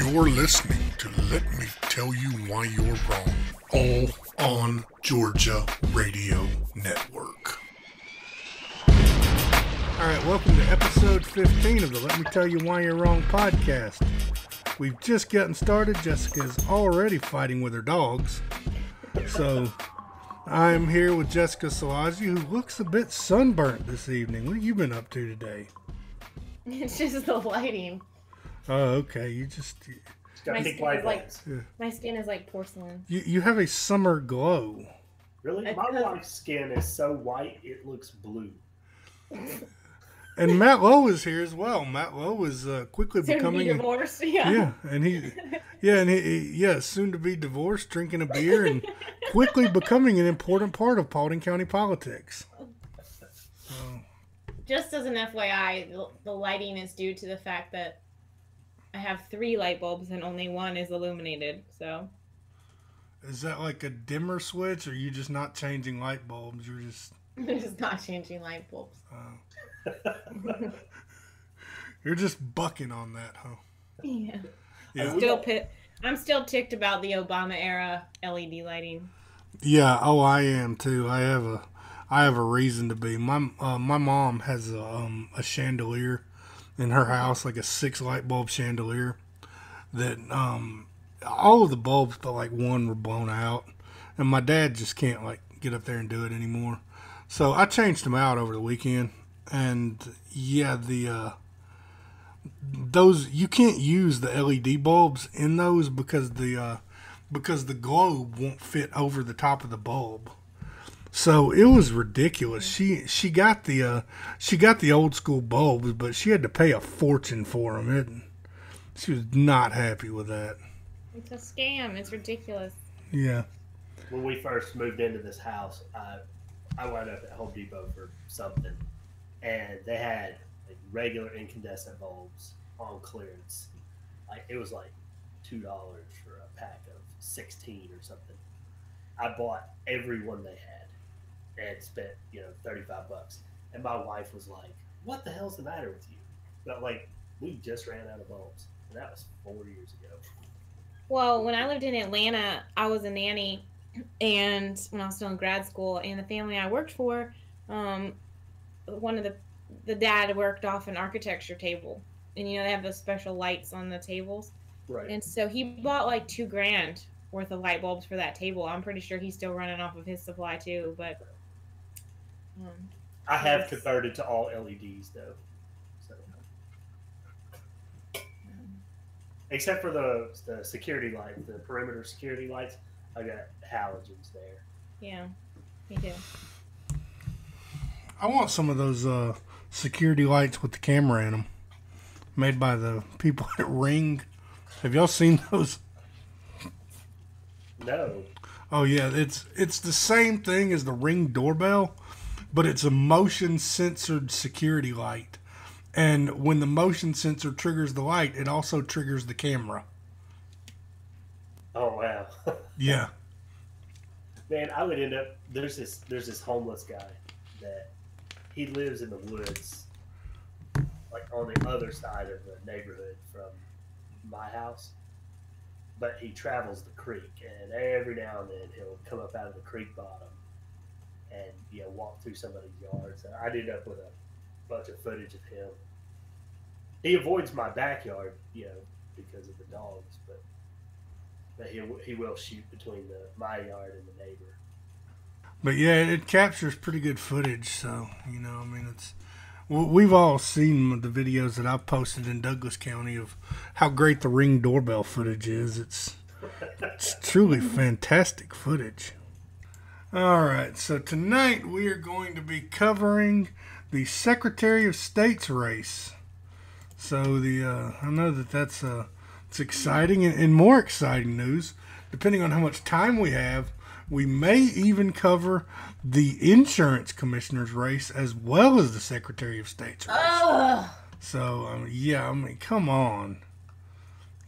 You're listening to Let Me Tell You Why You're Wrong, all on Georgia Radio Network. All right, welcome to episode 15 of the Let Me Tell You Why You're Wrong podcast. We've just gotten started. Jessica's already fighting with her dogs. So I'm here with Jessica Salaji, who looks a bit sunburnt this evening. What have you been up to today? It's just the lighting. Oh, okay. You just... My skin is like porcelain. You have a summer glow. Really? My wife's skin is so white it looks blue. And Matt Lowe is here as well. Matt Lowe is quickly becoming divorced. Soon to be divorced, drinking a beer, and quickly becoming an important part of Paulding County politics. Just as an FYI, the lighting is due to the fact that I have 3 light bulbs and only one is illuminated. So, is that like a dimmer switch, or are you just not changing light bulbs? You're just not changing light bulbs. You're just bucking on that, huh? Yeah. Yeah. I'm still ticked about the Obama era LED lighting. Yeah. Oh, I am too. I have a reason to be. My mom has a chandelier in her house, like a 6 light bulb chandelier, that all of the bulbs but like one were blown out, and my dad just can't like get up there and do it anymore. So I changed them out over the weekend, and yeah, those, you can't use the LED bulbs in those because the globe won't fit over the top of the bulb. So it was ridiculous. She got the old school bulbs, but she had to pay a fortune for them. She was not happy with that. It's a scam. It's ridiculous. Yeah. When we first moved into this house, I wound up at Home Depot for something, and they had like regular incandescent bulbs on clearance. Like it was like $2 for a pack of 16 or something. I bought every one they had and spent, $35. And my wife was like, "What the hell's the matter with you?" But like, we just ran out of bulbs, and that was 4 years ago. Well, when I lived in Atlanta, I was a nanny, and when I was still in grad school, and the family I worked for, one of the dad worked off an architecture table, and they have those special lights on the tables, right? And so he bought like $2,000 worth of light bulbs for that table. I'm pretty sure he's still running off of his supply too, but I have converted to all LEDs though, so except for the security lights, the perimeter security lights, I got halogens there. Yeah, me too. I want some of those security lights with the camera in them, made by the people at Ring. Have y'all seen those? No. Oh yeah, it's the same thing as the Ring doorbell, but it's a motion censored security light. And when the motion sensor triggers the light, it also triggers the camera. Oh wow. Yeah. Man, I would end up there's this homeless guy that he lives in the woods, like on the other side of the neighborhood from my house. But he travels the creek, and every now and then he'll come up out of the creek bottom and walk through somebody's yards. And I ended up with a bunch of footage of him. He avoids my backyard, because of the dogs, but he will shoot between my yard and the neighbor. But yeah, it captures pretty good footage. So we've all seen the videos that I've posted in Douglas County of how great the Ring doorbell footage is. It's truly fantastic footage. All right, so tonight we are going to be covering the Secretary of State's race. So I know that's it's exciting, and more exciting news, depending on how much time we have, we may even cover the insurance commissioner's race as well as the Secretary of State's race. Ugh. So, come on.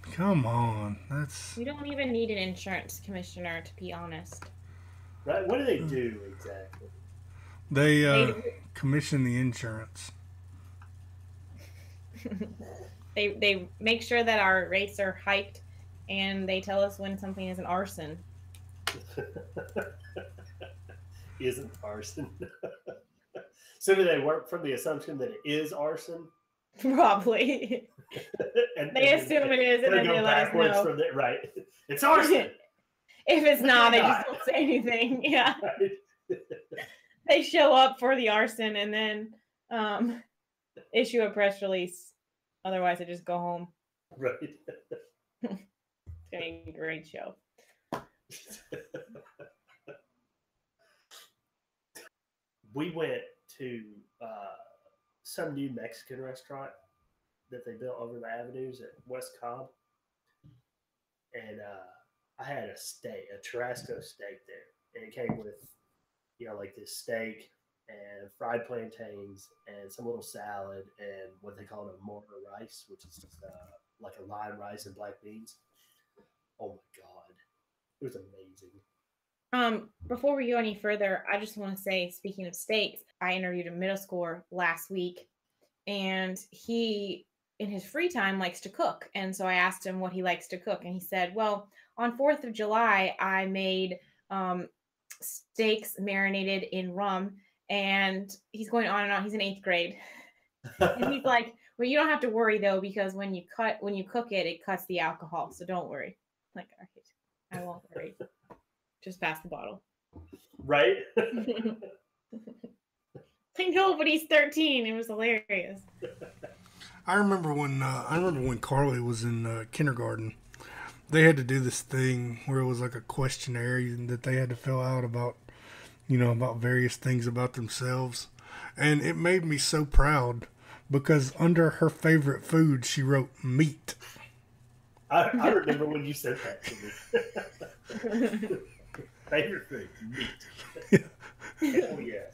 We don't even need an insurance commissioner, to be honest. Right? What do they do exactly? They commission the insurance. They make sure that our rates are hiked, and they tell us when something is an arson. Isn't arson. So do they work from the assumption that it is arson? Probably. And They assume it is, and then they let us know. From the, right. It's arson. If it's not, they just don't say anything. Yeah. Right. They show up for the arson and then issue a press release. Otherwise, they just go home. Right. It's going to be a great show. We went to some new Mexican restaurant that they built over the avenues at West Cobb. And I had a steak, a Tarasco steak there. And it came with, like this steak and fried plantains and some little salad and what they call a mortar rice, which is like a lime rice and black beans. Oh my God. It was amazing. Before we go any further, I just want to say, speaking of steaks, I interviewed a middle schooler last week, and he, in his free time, likes to cook. And so I asked him what he likes to cook, and he said, well, on 4th of July, I made steaks marinated in rum, and he's going on and on. He's in 8th grade. And he's like, well, you don't have to worry, though, because when you cook it, it cuts the alcohol. So don't worry. I'm like, all right, I won't worry. Just pass the bottle. Right? I know, but he's 13. It was hilarious. I remember when Carly was in kindergarten. They had to do this thing where it was like a questionnaire that they had to fill out about various things about themselves. And it made me so proud because under her favorite food, she wrote meat. I remember when you said that to me. Favorite food, meat. Oh, yeah.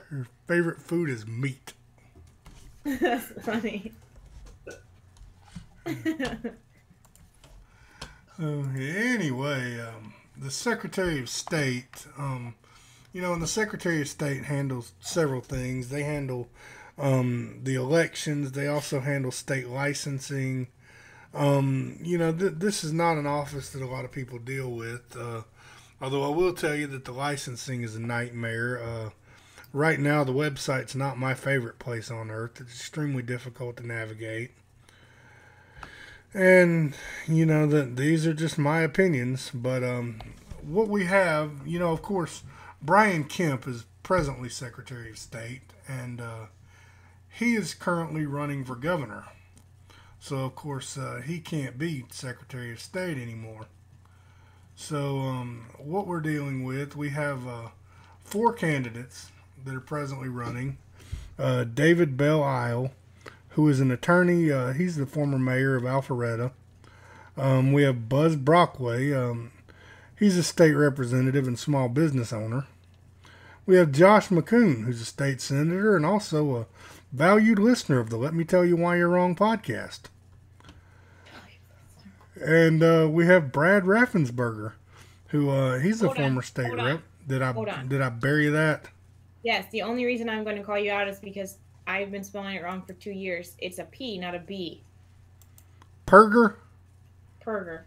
Her favorite food is meat. That's funny. Anyway, the Secretary of State, and the Secretary of State handles several things. They handle the elections. They also handle state licensing. This is not an office that a lot of people deal with. Although I will tell you that the licensing is a nightmare. Right now, the website's not my favorite place on earth. It's extremely difficult to navigate. And, these are just my opinions. But what we have, of course, Brian Kemp is presently Secretary of State. And he is currently running for governor. So, of course, he can't be Secretary of State anymore. So, what we're dealing with, we have 4 candidates that are presently running. David Bell Isle, who is an attorney. He's the former mayor of Alpharetta. We have Buzz Brockway. He's a state representative and small business owner. We have Josh McCoon, who's a state senator and also a valued listener of the Let Me Tell You Why You're Wrong podcast. And we have Brad Raffensperger, who he's a former state rep. Did I bury that? Yes, the only reason I'm going to call you out is because I've been spelling it wrong for 2 years. It's a P, not a B. Perger? Perger.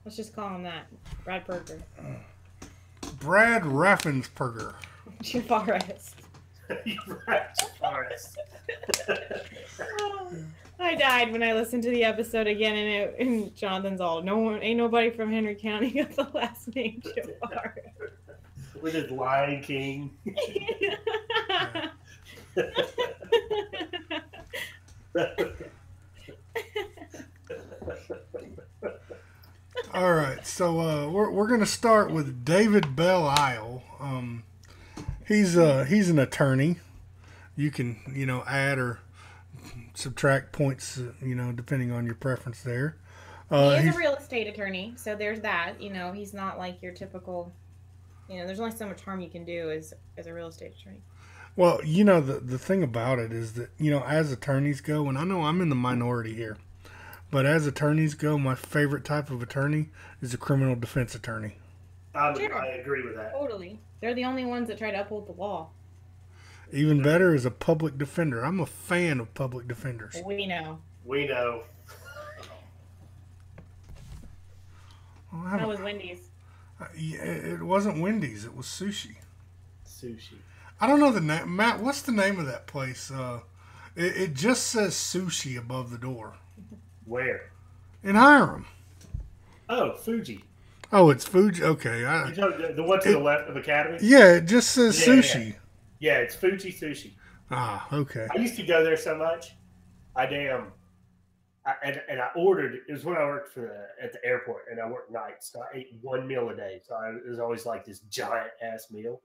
Let's just call him that. Brad Perger. Brad Raffensperger. Forest. Forest. I died when I listened to the episode again, and Jonathan's all, ain't nobody from Henry County got the last name Jafar. With his Lion King. All right, so we're going to start with David Bell Isle. He's an attorney. You can add or subtract points depending on your preference there. He is a real estate attorney, so there's that. He's not like your typical. There's only so much harm you can do as a real estate attorney. Well, the thing about it is that as attorneys go, and I know I'm in the minority here, but as attorneys go, my favorite type of attorney is a criminal defense attorney. I agree with that. Totally. They're the only ones that try to uphold the law. Even better is a public defender. I'm a fan of public defenders. We know. We know. Well, That was Wendy's. it wasn't Wendy's. It was sushi. Sushi. I don't know the name. Matt, what's the name of that place? It just says sushi above the door. Where? In Hiram. Oh, Fuji. Oh, it's Fuji. Okay. The one to the left of Academy? Yeah, it just says sushi. Yeah, it's Fuji Sushi. Ah, okay. I used to go there so much. And I ordered. It was when I worked at the airport, and I worked nights, so I ate one meal a day. So it was always like this giant ass meal.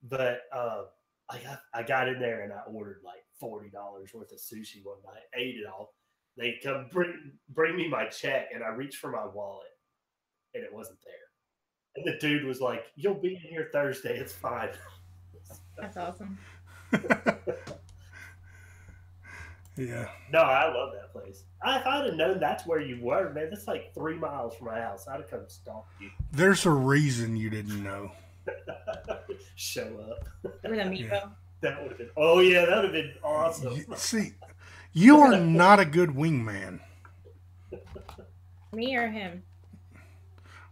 But I got in there and I ordered like $40 worth of sushi one night. Ate it all. They come bring me my check, and I reached for my wallet, and it wasn't there. And the dude was like, "You'll be in here Thursday. It's fine." That's awesome. Yeah. No, I love that place. If I'd have known that's where you were, man, that's like 3 miles from my house. I'd have come stalk you. There's a reason you didn't know. Show up. With a meatball. Yeah. That would have been. Oh yeah, that would have been awesome. See, you are not a good wingman. Me or him?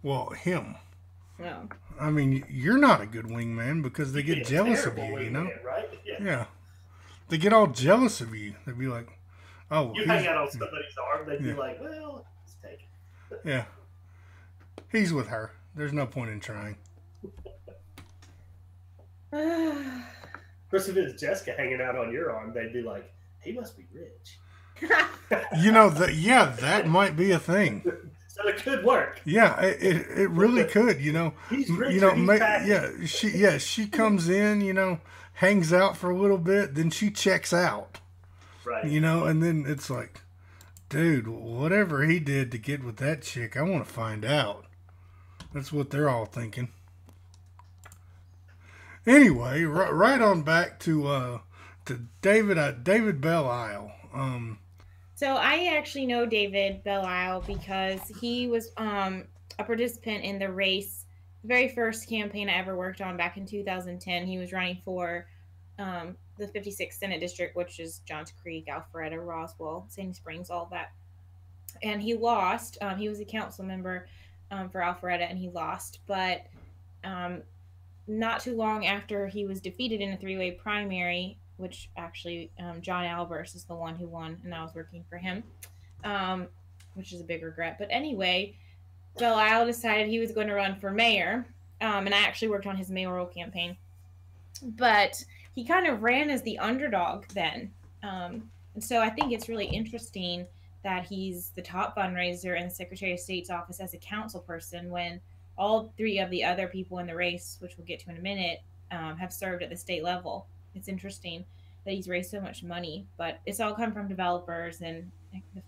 Well, him. No. I mean, you're not a good wingman because they get You'd be a jealous of terrible you, you know? wingman, right? Yeah. They get all jealous of you. They'd be like, oh. You hang out on somebody's arm, they'd be like, well, let's take it. Yeah. He's with her. There's no point in trying. Of course, if it's Jessica hanging out on your arm, they'd be like, he must be rich. You know, that might be a thing. So it could work. Yeah, it really could, you know. He's rich, you know, he's she comes in, you know, hangs out for a little bit, then she checks out. Right. You know, and then it's like, dude, whatever he did to get with that chick, I want to find out. That's what they're all thinking. Anyway, right on back to David Belle Isle. So I actually know David Belle Isle because he was a participant in the race, the very first campaign I ever worked on back in 2010. He was running for the 56th Senate District, which is Johns Creek, Alpharetta, Roswell, Sandy Springs, all that. And he lost. He was a council member for Alpharetta, and he lost. But not too long after he was defeated in a three-way primary, which actually John Albers is the one who won, and I was working for him, which is a big regret. But anyway, Belle Isle decided he was going to run for mayor, and I actually worked on his mayoral campaign. But he kind of ran as the underdog then. And so I think it's really interesting that he's the top fundraiser in the Secretary of State's office as a council person when all three of the other people in the race, which we'll get to in a minute, have served at the state level. It's interesting that he's raised so much money, but it's all come from developers, and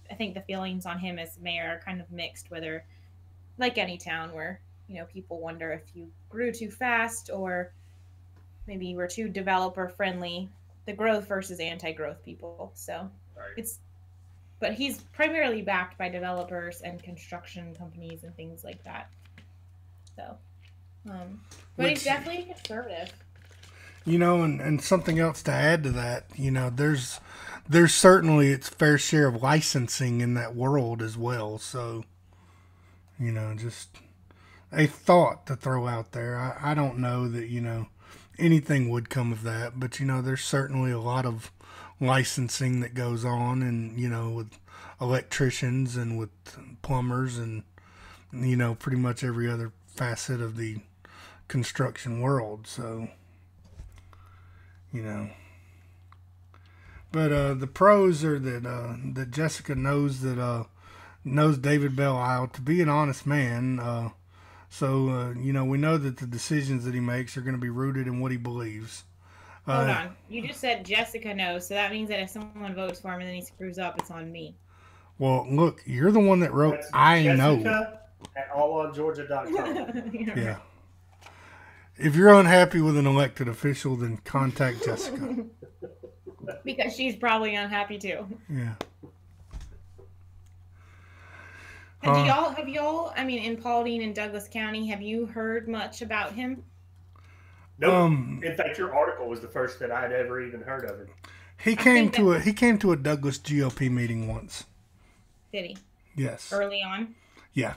I think the feelings on him as mayor are kind of mixed, whether, like any town where, you know, people wonder if you grew too fast or maybe you were too developer friendly, the growth versus anti-growth people. So Right. But he's primarily backed by developers and construction companies and things like that. So, but he's definitely conservative. You know, and something else to add to that, you know, there's certainly its fair share of licensing in that world as well. So, you know, just a thought to throw out there. I don't know that, you know, anything would come of that, but, you know, there's certainly a lot of licensing that goes on, and, you know, with electricians and with plumbers and, you know, pretty much every other facet of the construction world. So, you know, but the pros are that Jessica knows David Belle Isle to be an honest man. So you know, we know that the decisions that he makes are going to be rooted in what he believes. Hold on, you just said Jessica knows, so that means that if someone votes for him and then he screws up, it's on me. Well, look, you're the one that wrote That's I Jessica know. At allongeorgia.com. Yeah. If you're unhappy with an elected official, then contact Jessica. Because she's probably unhappy too. Yeah. And have y'all, I mean, in Paulding and Douglas County, have you heard much about him? Nope. In fact, your article was the first that I'd ever even heard of him. He came to a Douglas GOP meeting once. Did he? Yes. Early on. Yeah.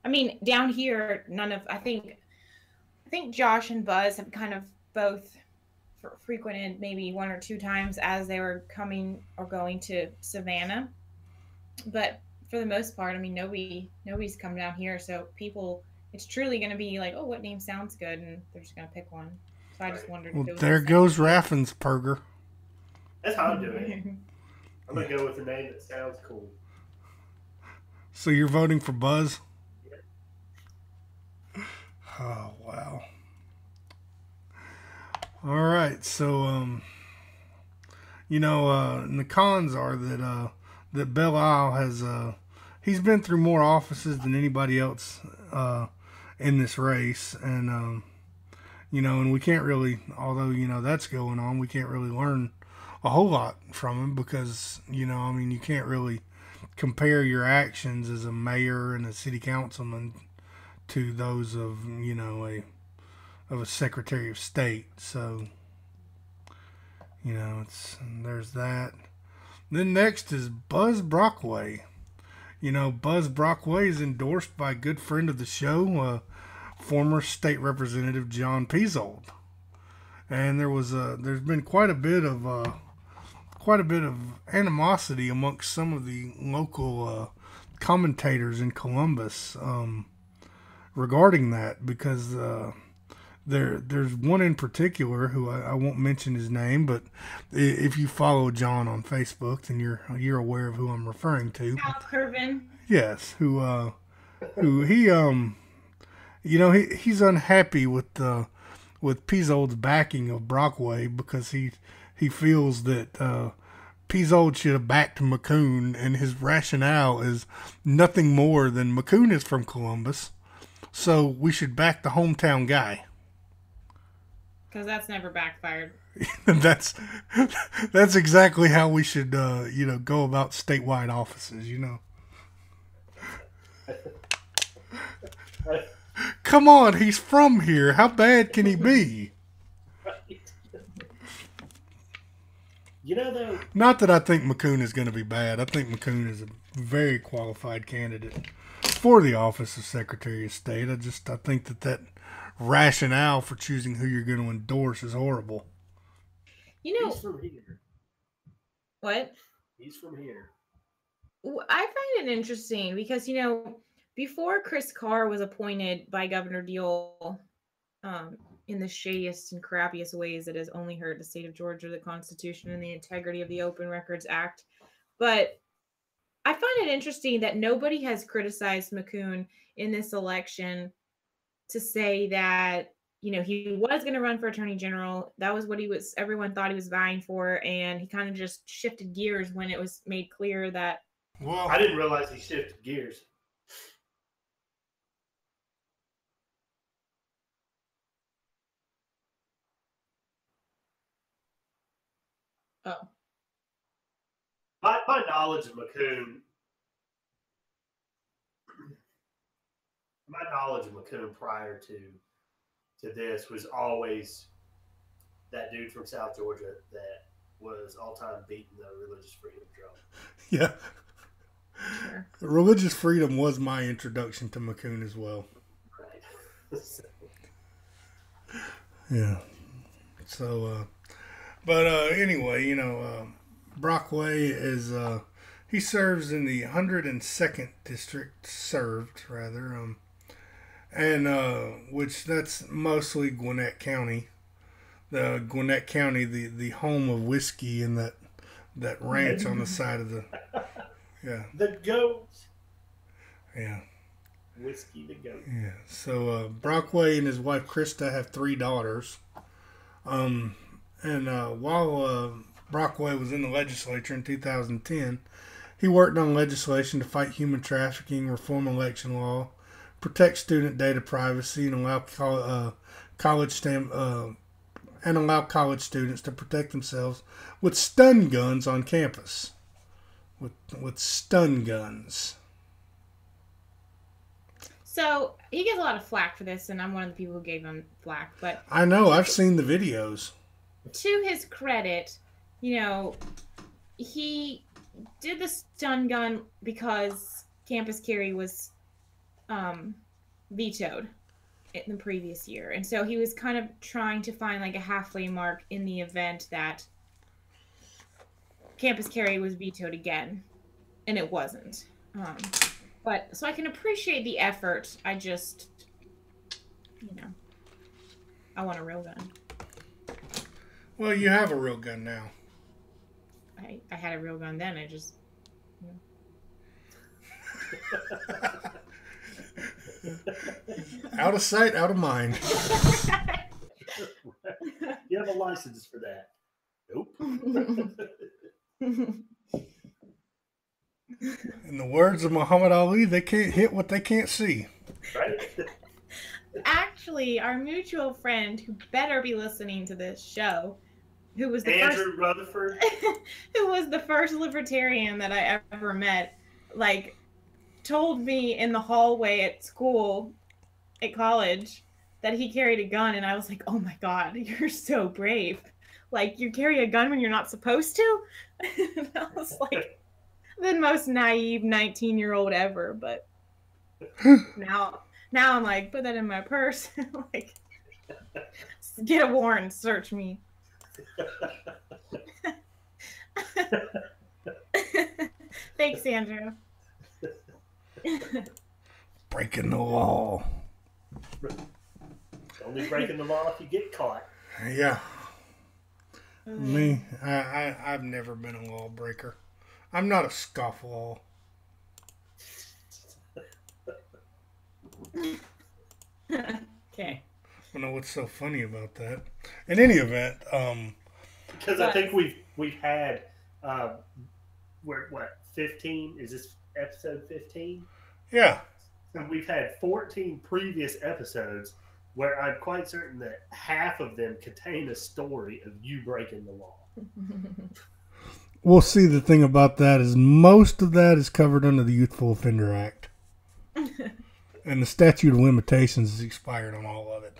I mean, down here, I think Josh and Buzz have kind of both frequented maybe 1 or 2 times as they were coming or going to Savannah. But for the most part, I mean, nobody's come down here. So people, it's truly going to be like, oh, what name sounds good? And they're just going to pick one. So I just wondered if it was there goes Raffensperger. That's how I'm doing it. I'm going to go with the name that sounds cool. So you're voting for Buzz? Yeah. Oh, wow. All right, so and the cons are that Belle Isle has he's been through more offices than anybody else in this race, and and we can't really, although that's going on, we can't really learn a whole lot from him because you can't really compare your actions as a mayor and a city councilman to those of a Secretary of State. So, there's that. Then next is Buzz Brockway. Buzz Brockway is endorsed by a good friend of the show, former state representative John Peasold. And there's been quite a bit of animosity amongst some of the local commentators in Columbus regarding that, because there's one in particular who I won't mention his name, but if you follow John on Facebook, then you're aware of who I'm referring to. Al Curvin. Yes, who he's unhappy with Peasold's backing of Brockway because he feels that Peasold should have backed McCoon, and his rationale is nothing more than McCoon is from Columbus, so we should back the hometown guy. Because that's never backfired. That's exactly how we should go about statewide offices. Come on, he's from here. How bad can he be? Though. Not that I think McCoon is going to be bad. I think McCoon is a very qualified candidate for the office of Secretary of State. I think that rationale for choosing who you're going to endorse is horrible. He's from here. What? He's from here. I find it interesting because, before Chris Carr was appointed by Governor Deal in the shadiest and crappiest ways that has only hurt the state of Georgia, the Constitution, and the integrity of the Open Records Act. But I find it interesting that nobody has criticized McCoon in this election to say that, he was going to run for attorney general. That was what everyone thought he was vying for. And he kind of just shifted gears when it was made clear that. Well, I didn't realize he shifted gears. Oh. My knowledge of McCoon. My knowledge of McCoon prior to this was always that dude from South Georgia that was all-time beating the religious freedom drum. Yeah. Sure. Religious freedom was my introduction to McCoon as well. Right. Yeah. So, but anyway, Brockway is, he serves in the 102nd district, and which that's mostly Gwinnett County. The Gwinnett County, the home of whiskey and that ranch on the side of the, yeah. The goat. Yeah. Whiskey the goat. Yeah. So Brockway and his wife Krista have 3 daughters. And while Brockway was in the legislature in 2010, he worked on legislation to fight human trafficking, reform election law, protect student data privacy, and allow college students to protect themselves with stun guns on campus. With stun guns. So he gets a lot of flack for this, and I'm one of the people who gave him flack. But I know. I've seen the videos. to his credit, he did the stun gun because campus carry was vetoed in the previous year, and so he was kind of trying to find like a halfway mark in the event that campus carry was vetoed again, and it wasn't. But so I can appreciate the effort. I just, I want a real gun. Well, you have a real gun now. I had a real gun then. I just. Out of sight, out of mind. You have a license for that? Nope. In the words of Muhammad Ali, they can't hit what they can't see. Right? Actually, our mutual friend, who better be listening to this show, who was the Andrew Rutherford, who was the first libertarian that I ever met, like, told me in the hallway at school, at college, that he carried a gun, and I was like, oh my God, you're so brave. Like, you carry a gun when you're not supposed to? And I was like, the most naive 19-year-old ever, but now I'm like, put that in my purse. Like, get a warrant, search me. Thanks, Andrew. Breaking the law. Only breaking the law if you get caught. Yeah. Me, I've never been a lawbreaker. I'm not a scofflaw. Okay. I don't know what's so funny about that. In any event, because I think we've had we're what, 15? Is this episode 15? Yeah. And we've had 14 previous episodes where I'm quite certain that half of them contain a story of you breaking the law. We'll see. The thing about that is most of that is covered under the Youthful Offender Act. And the statute of limitations is expired on all of it.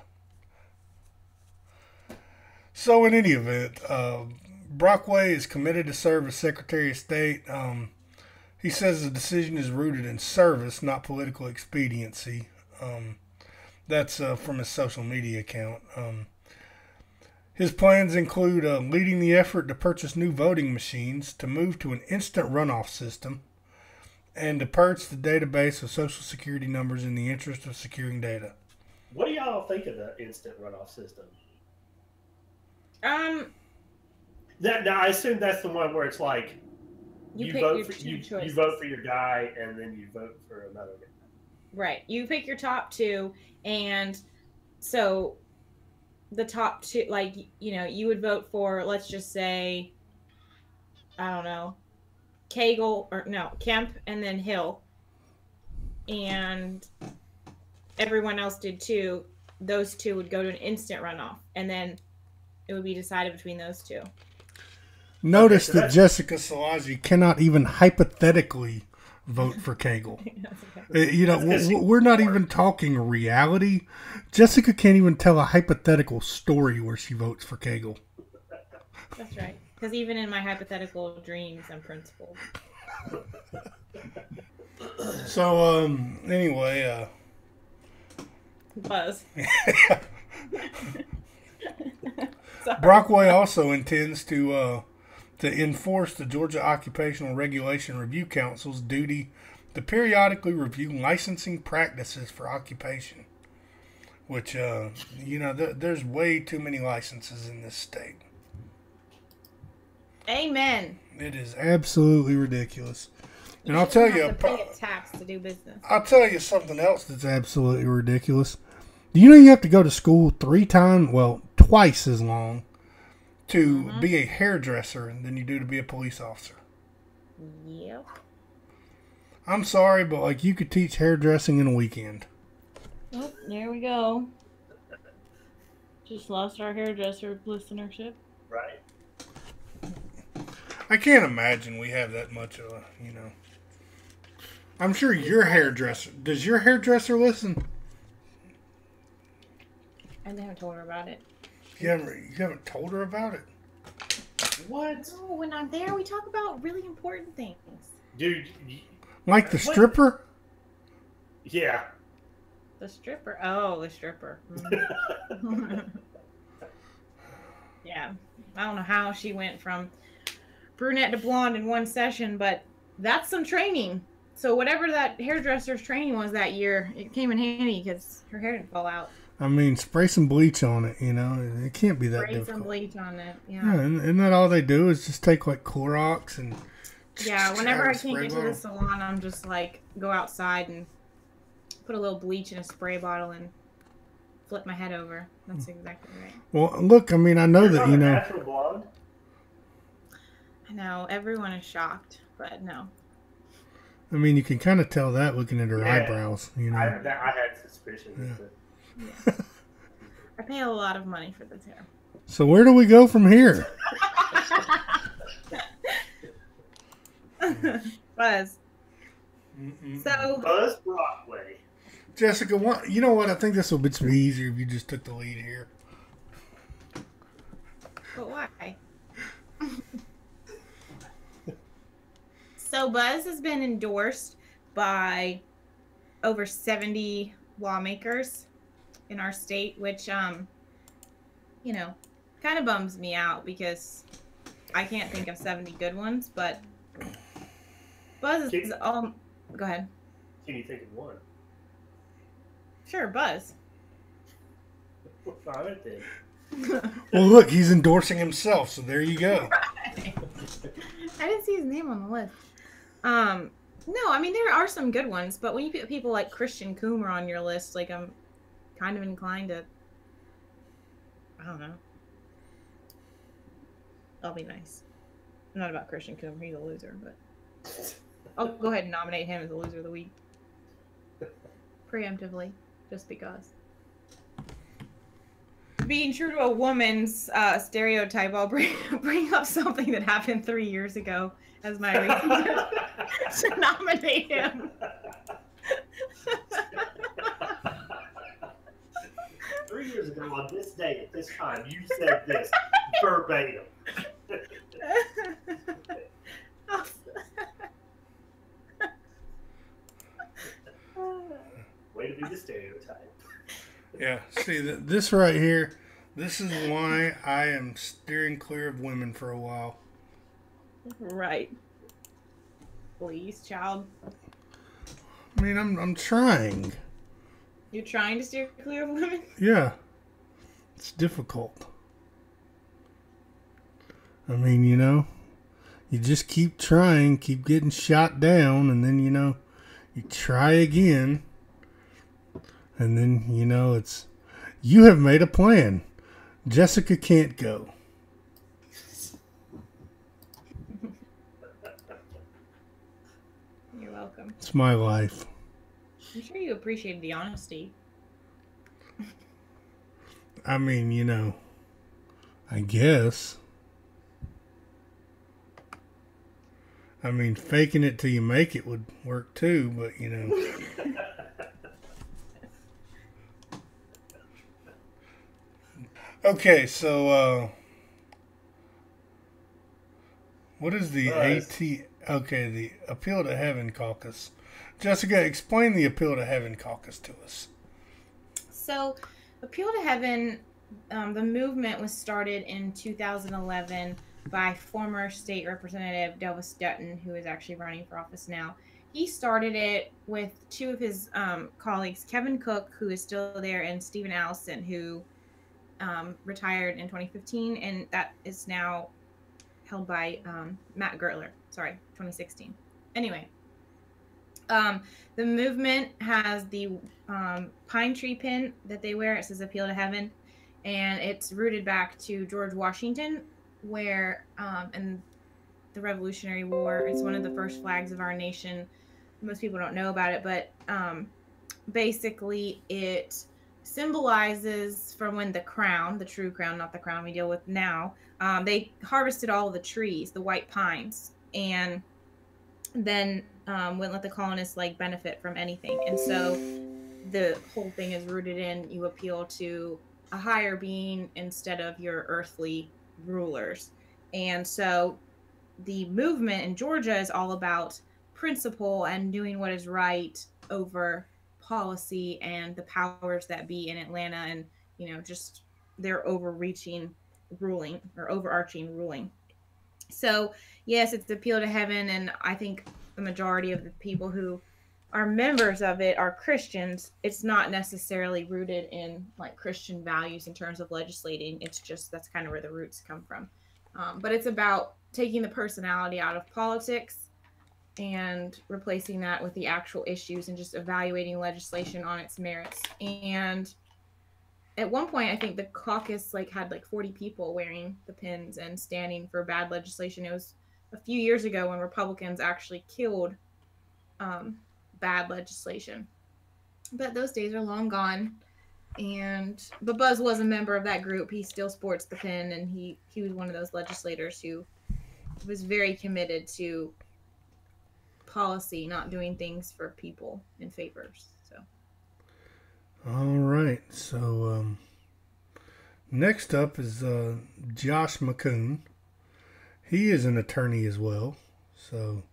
So in any event, Brockway is committed to serve as Secretary of State. He says the decision is rooted in service, not political expediency. That's from his social media account. His plans include leading the effort to purchase new voting machines, to move to an instant runoff system, and to purge the database of Social Security numbers in the interest of securing data. What do y'all think of the instant runoff system? Now I assume that's the one where it's like you pick vote your for two you choices. vote for your guy and then you vote for another guy. Right. You pick your top two, and so the top two, like, you would vote for, let's just say, I don't know, Kemp and then Hill. And everyone else did too. Those two would go to an instant runoff, and then it would be decided between those two. Notice that Jessica Szilagyi cannot even hypothetically vote for Cagle. We're not even talking reality. Jessica can't even tell a hypothetical story where she votes for Cagle. That's right. Because even in my hypothetical dreams, I'm principled. So, anyway, Buzz. Brockway also intends to enforce the Georgia Occupational Regulation Review Council's duty to periodically review licensing practices for occupation, which, there's way too many licenses in this state. Amen. It is absolutely ridiculous. And I'll tell you, have to pay a tax to do business. I'll tell you something else that's absolutely ridiculous. Do you know you have to go to school twice as long to be a hairdresser than you do to be a police officer? Yep. I'm sorry, but you could teach hairdressing in a weekend. Oh, there we go. Just lost our hairdresser listenership. Right. I can't imagine we have that much of a, I'm sure your hairdresser. Does your hairdresser listen? I haven't told her about it. You haven't told her about it? What? No, when I'm there, we talk about really important things. Dude. Like the stripper? Yeah. The stripper? Oh, the stripper. Yeah. I don't know how she went from brunette to blonde in one session, but that's some training. So whatever that hairdresser's training was that year, it came in handy because her hair didn't fall out. I mean, spray some bleach on it, you know. It can't be that difficult. Spray some bleach on it, yeah. Yeah, and isn't that all they do is just take, like, Clorox and... Yeah, whenever I can't get to the salon, I'm just, like, go outside and put a little bleach in a spray bottle and flip my head over. That's exactly right. Well, look, I mean, I know that, you know... Natural blonde? I know, everyone is shocked, but no. I mean, you can kind of tell that looking at her eyebrows, you know. I had suspicions. Yeah. Yeah. I pay a lot of money for this hair. So where do we go from here? Buzz. So Buzz Brockway. Jessica, you know what? I think this will be easier if you just took the lead here. But why? So Buzz has been endorsed by over 70 lawmakers in our state, which, you know, kind of bums me out because I can't think of 70 good ones, but Buzz is all... Go ahead. Can you think of one? Sure, Buzz. All right, then. Well, look, he's endorsing himself, so there you go. Right. I didn't see his name on the list. No, I mean, there are some good ones, but when you put people like Christian Coomer on your list, like, I'm kind of inclined to, I don't know. I'll be nice. Not about Christian Coomer, he's a loser, but I'll go ahead and nominate him as the loser of the week. Preemptively, just because. Being true to a woman's stereotype, I'll bring up something that happened 3 years ago as my reason to nominate him. 3 years ago on this day at this time, you said this verbatim. Way to be the stereotype. Yeah, see, this right here, this is why I am steering clear of women for a while. Right. Please, child. I mean, I'm trying. You're trying to steer clear of women? Yeah. It's difficult. I mean, you know, you just keep trying, keep getting shot down, and then, you know, you try again. And then, you know, it's, you have made a plan. Jessica can't go. You're welcome. It's my life. I'm sure you appreciated the honesty. I mean, you know, I guess. I mean, faking it till you make it would work too, but, you know. Okay, so, what is the Okay, the Appeal to Heaven Caucus. Jessica, explain the Appeal to Heaven Caucus to us. So, Appeal to Heaven, the movement was started in 2011 by former state representative Delvis Dutton, who is actually running for office now. He started it with two of his colleagues, Kevin Cook, who is still there, and Stephen Allison, who retired in 2015, and that is now held by Matt Gertler. Sorry, 2016. Anyway, the movement has the pine tree pin that they wear. It says Appeal to Heaven, and it's rooted back to George Washington, where in the Revolutionary War, it's one of the first flags of our nation. Most people don't know about it, but basically it symbolizes from when the crown, the true crown, not the crown we deal with now, they harvested all of the trees, the white pines, and then wouldn't let the colonists like benefit from anything. And so the whole thing is rooted in you appeal to a higher being instead of your earthly rulers. And so the movement in Georgia is all about principle and doing what is right over policy and the powers that be in Atlanta, and just their overreaching ruling or overarching ruling. So yes, it's appeal to heaven, and I think the majority of the people who are members of it are Christians. It's not necessarily rooted in like Christian values in terms of legislating. It's just that's kind of where the roots come from. But it's about taking the personality out of politics and replacing that with the actual issues and just evaluating legislation on its merits. And at one point, I think the caucus had like 40 people wearing the pins and standing for bad legislation. It was a few years ago when Republicans actually killed bad legislation. But those days are long gone. But Buzz was a member of that group. He still sports the pin, and he was one of those legislators who was very committed to policy, not doing things for people in favors. So. All right. So next up is Josh McCoon. He is an attorney as well. So,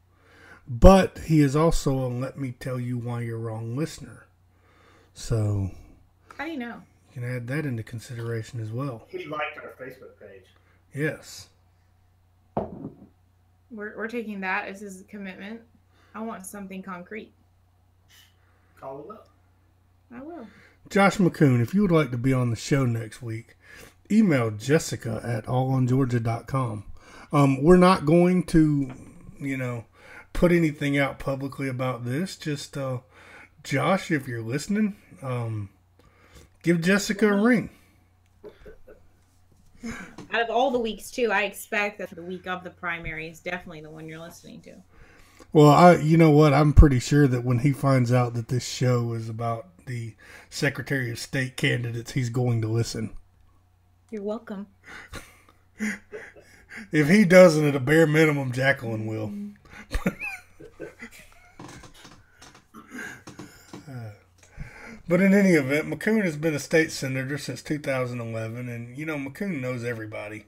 but he is also a "Let Me Tell You Why You're Wrong" listener. So. How do you know? You can add that into consideration as well. He liked our Facebook page. Yes. We're taking that as his commitment. I want something concrete. Call him up. I will. Josh McCoon, if you would like to be on the show next week, email Jessica at allongeorgia.com. We're not going to, put anything out publicly about this. Just, Josh, if you're listening, give Jessica a ring. Out of all the weeks, too, I expect that the week of the primary is definitely the one you're listening to. Well, you know what? I'm pretty sure that when he finds out that this show is about the Secretary of State candidates, he's going to listen. You're welcome. If he doesn't, at a bare minimum, Jacqueline will. But in any event, McCoon has been a state senator since 2011, and McCoon knows everybody.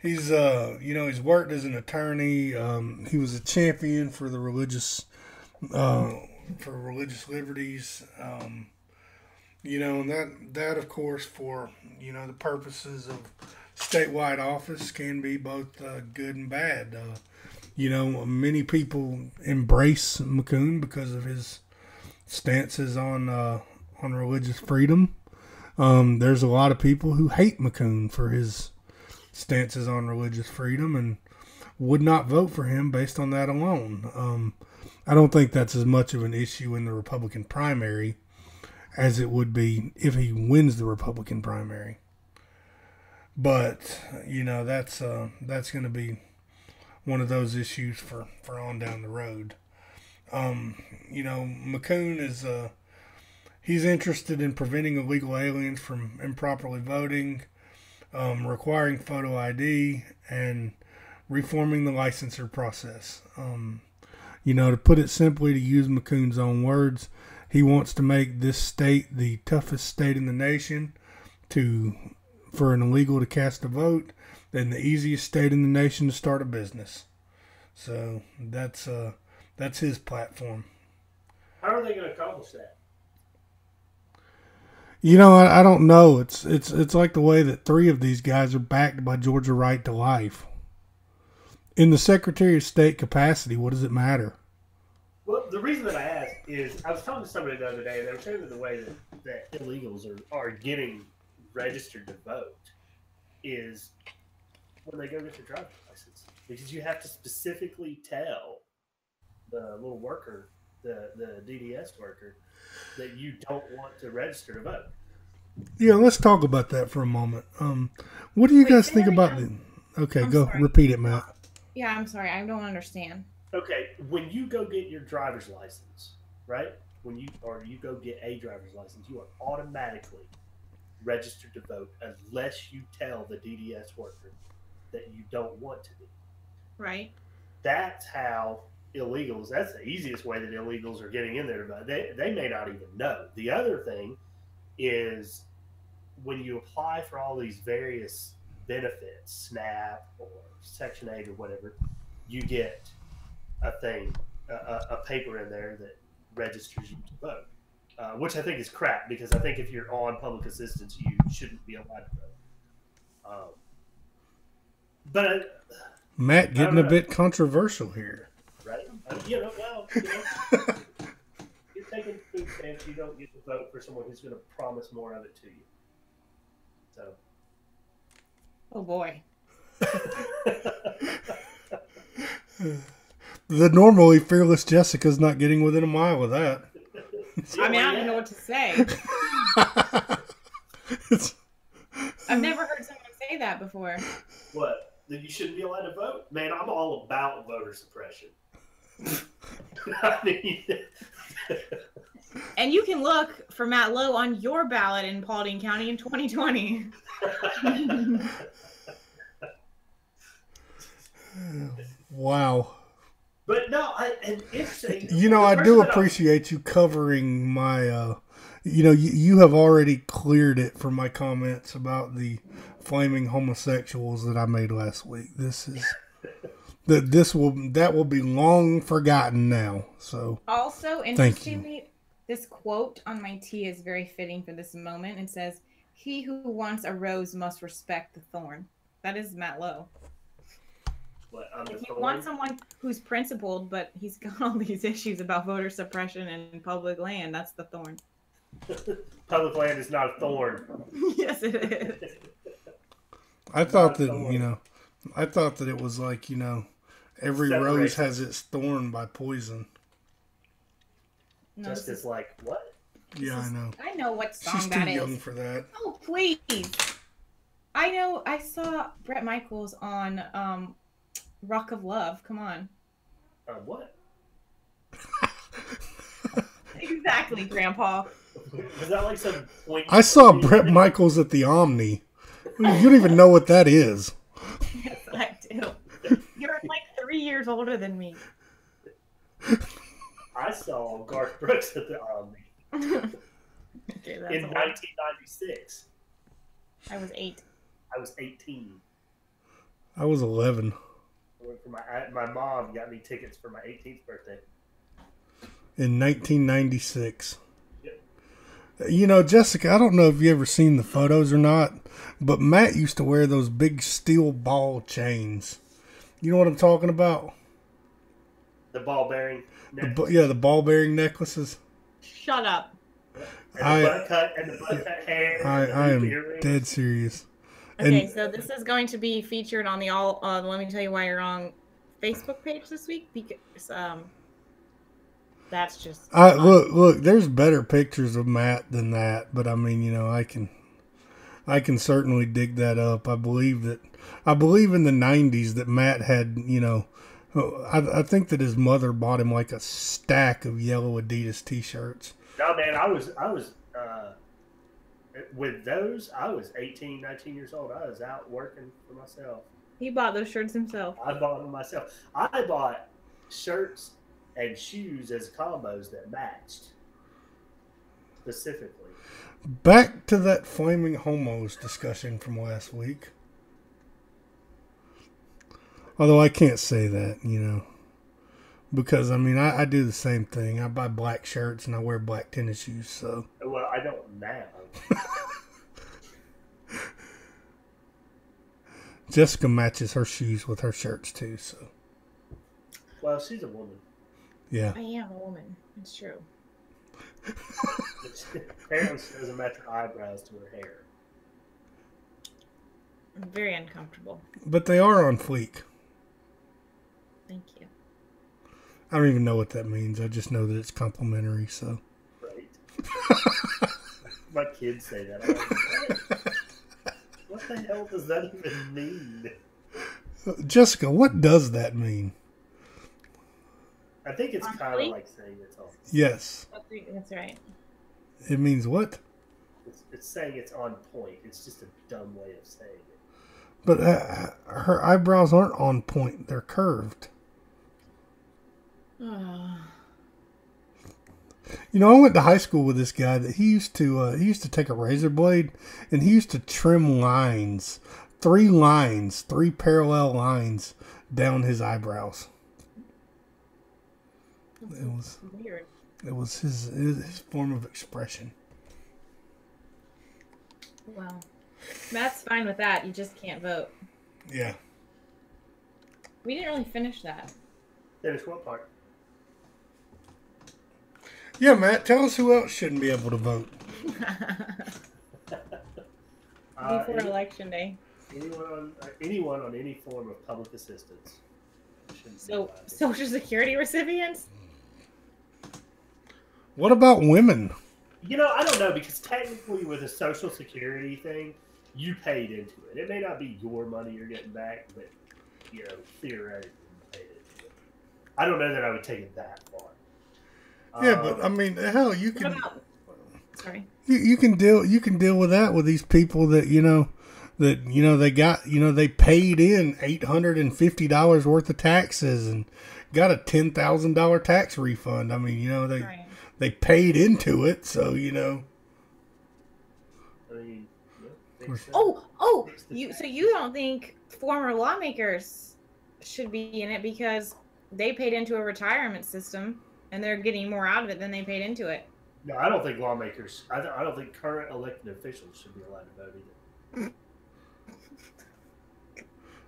He's he's worked as an attorney. He was a champion for the religious liberties. And that of course for the purposes of statewide office can be both good and bad. Many people embrace McCoon because of his stances on religious freedom. There's a lot of people who hate McCoon for his stances on religious freedom and would not vote for him based on that alone. I don't think that's as much of an issue in the Republican primary as it would be if he wins the Republican primary. But that's going to be one of those issues for on down the road. McCoon is he's interested in preventing illegal aliens from improperly voting, requiring photo ID, and reforming the licensure process. To put it simply, to use McCoon's own words, he wants to make this state the toughest state in the nation for an illegal to cast a vote, and the easiest state in the nation to start a business. So that's his platform. How are they going to accomplish that? I don't know. It's like the way that three of these guys are backed by Georgia Right to Life. In the Secretary of State capacity, what does it matter? Well, the reason that I asked is I was talking to somebody the other day, and they were saying that the way that illegals are getting registered to vote is when they go get their driver's license. Because you have to specifically tell the little worker, the DDS worker, that you don't want to register to vote. Yeah, let's talk about that for a moment. What do you guys think about the... Okay, go repeat it, Matt. Yeah, I'm sorry. I don't understand. Okay, when you go get your driver's license, right? You go get a driver's license, you are automatically registered to vote unless you tell the DDS worker that you don't want to be. Right. That's how illegals, that's the easiest way that illegals are getting in there. But they may not even know. The other thing is when you apply for all these various benefits, SNAP or Section 8 or whatever, you get a thing, a paper in there that registers you to vote, which I think is crap because I think if you're on public assistance, you shouldn't be allowed to vote. But Matt getting a bit controversial here. Right? You're taking food stamps, you don't get to vote for someone who's going to promise more of it to you. So. Oh boy. The normally fearless Jessica's not getting within a mile of that. I mean, I don't know what to say. I've never heard someone say that before. What? That you shouldn't be allowed to vote? Man, I'm all about voter suppression. I mean, and you can look for Matt Lowe on your ballot in Paulding County in 2020. Wow. But no, and interesting. I do appreciate you covering my. You have already cleared it for my comments about the flaming homosexuals that I made last week. That will be long forgotten now. So also, interestingly, this quote on my tee is very fitting for this moment. It says, "He who wants a rose must respect the thorn." That is Matt Lowe. If you want someone who's principled, but he's got all these issues about voter suppression and public land, that's the thorn. Public land is not a thorn. Yes, it is. I thought that it was like, every rose has its thorn by poison. No, Just as like, what? Yeah, I know. I know what song She's that too is. young for that. Oh, please. I know. I saw Bret Michaels on Rock of Love. Come on. What? Exactly, Grandpa. Was that like some point? I saw Bret Michaels at the Omni. You don't even know what that is. Yes, I do. You're like 3 years older than me. I saw Garth Brooks at the Omni Okay, that's in 1996. I was 8. I was 18. I was 11. My mom got me tickets for my 18th birthday. In 1996. Yep. Jessica, I don't know if you ever seen the photos or not, but Matt used to wear those big steel ball chains. You know what I'm talking about? The ball bearing. The ball bearing necklaces. Shut up. And the butt cut hair. I am dead serious. Okay, so this is going to be featured on the Let Me Tell You Why You're Wrong Facebook page this week because that's just look. There's better pictures of Matt than that, but I mean, I can certainly dig that up. I believe in the '90s that Matt had, I think that his mother bought him like a stack of yellow Adidas T-shirts. No, man, I was with those. I was 18, 19 years old. I was out working for myself. He bought those shirts himself. I bought them myself. I bought shirts and shoes as combos that matched specifically. Back to that flaming homos discussion from last week. Although I can't say that, because I mean I do the same thing. I buy black shirts and I wear black tennis shoes. So well, I don't now. Jessica matches her shoes with her shirts too. So well, she's a woman. Yeah, I am a woman. It's true. Apparently, she doesn't match her eyebrows to her hair. I'm very uncomfortable. But they are on fleek. Thank you. I don't even know what that means. I just know that it's complimentary. So. Right. My kids say that. I'm like, what the hell does that even mean? Jessica, what does that mean? I think it's kind of like saying it's on. Yes. That's right. It means what? It's saying it's on point. It's just a dumb way of saying it. But her eyebrows aren't on point. They're curved. Oh. You know, I went to high school with this guy that he used to take a razor blade and he used to trim lines, three parallel lines down his eyebrows. It was Weird. It was his form of expression. Well, Matt's fine with that. You just can't vote. Yeah. We didn't really finish that. Finish what part? Yeah, Matt, tell us who else shouldn't be able to vote. Before Election Day. Anyone on any form of public assistance. So, Social Security recipients? What about women? You know, I don't know, because technically with a Social Security thing, you paid into it. It may not be your money you're getting back, but, you know, theoretically you paid into it. I don't know that I would take it that far. Yeah, but I mean, hell, you can. What about, sorry. You can deal with that with these people that they got they paid in $850 worth of taxes and got a $10,000 tax refund. I mean, they paid into it, so I mean, yeah, So you don't think former lawmakers should be in it because they paid into a retirement system and they're getting more out of it than they paid into it? No, I don't think lawmakers. I don't think current elected officials should be allowed to vote either.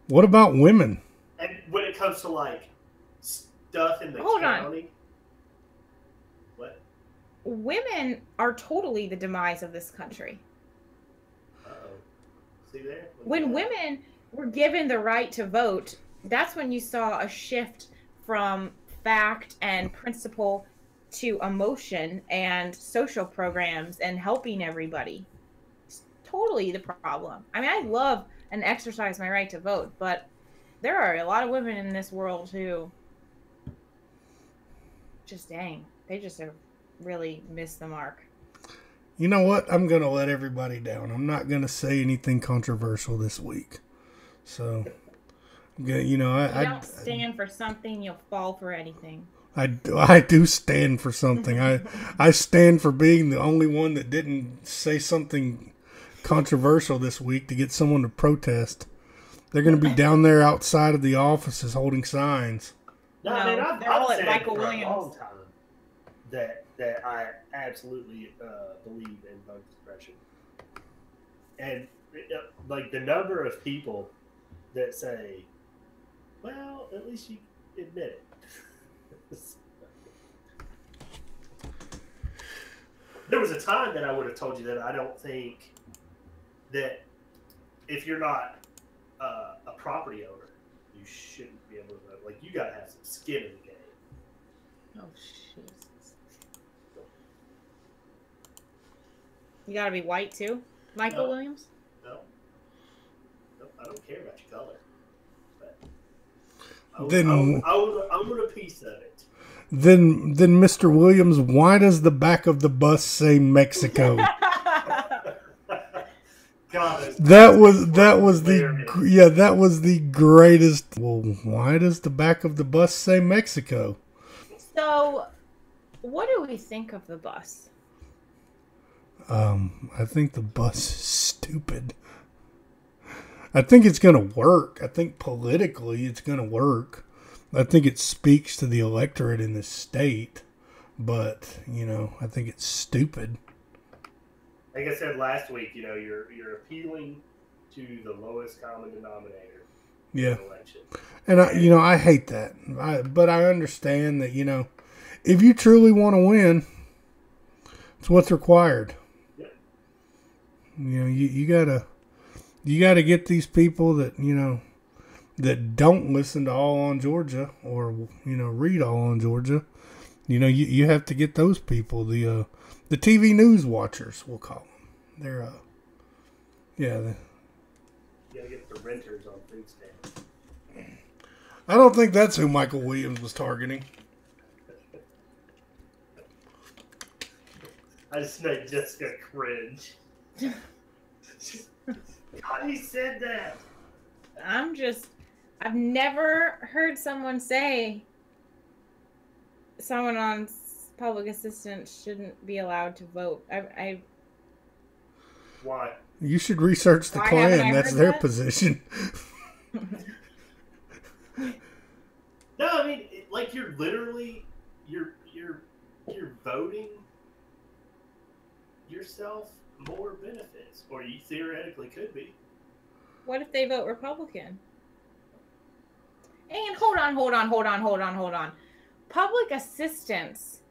What about women? And when it comes to like stuff in the Hold on. county, what? Women are totally the demise of this country. Uh-oh. See there? When women were given the right to vote, that's when you saw a shift from fact and principle to emotion and social programs and helping everybody. It's totally the problem. I mean, I love and exercise my right to vote, but there are a lot of women in this world who just they just have really missed the mark. You know what? I'm going to let everybody down. I'm not going to say anything controversial this week. So, You don't stand for something, you'll fall for anything. I do stand for something. I stand for being the only one that didn't say something controversial this week to get someone to protest. They're going to be down there outside of the offices holding signs. No, I mean, they're all I've at said Michael for Williams. a long time that I absolutely believe in vote suppression. And like the number of people that say, well, at least you admit it. There was a time that I would have told you that I don't think that if you're not a property owner, you shouldn't be able to vote. Like, you got to have some skin in the game. Oh, Jesus. You gotta be white, too? Michael Williams? No, I don't care about your color. But I want a piece of it. Then Mr. Williams, why does the back of the bus say Mexico? God, that was the greatest. Well, why does the back of the bus say Mexico? So, what do we think of the bus? I think the bus is stupid. I think it's going to work. I think politically it's going to work. I think it speaks to the electorate in this state, but I think it's stupid. Like I said last week, you're appealing to the lowest common denominator. Yeah. In the election. And I hate that. But I understand that if you truly want to win, it's what's required. Yeah. You gotta get these people that that don't listen to All on Georgia or read All on Georgia. You have to get those people, the TV news watchers, we'll call them. They're you gotta get the renters on food stamps. I don't think that's who Michael Williams was targeting. I just made Jessica cringe. God, he said that. I've never heard someone say someone on public assistance shouldn't be allowed to vote. Why? You should research the Why haven't Klan. I That's heard their that? position. No, I mean, like you're literally you're voting yourself more benefits, or you theoretically could be. What if they vote Republican? And hold on. Public assistance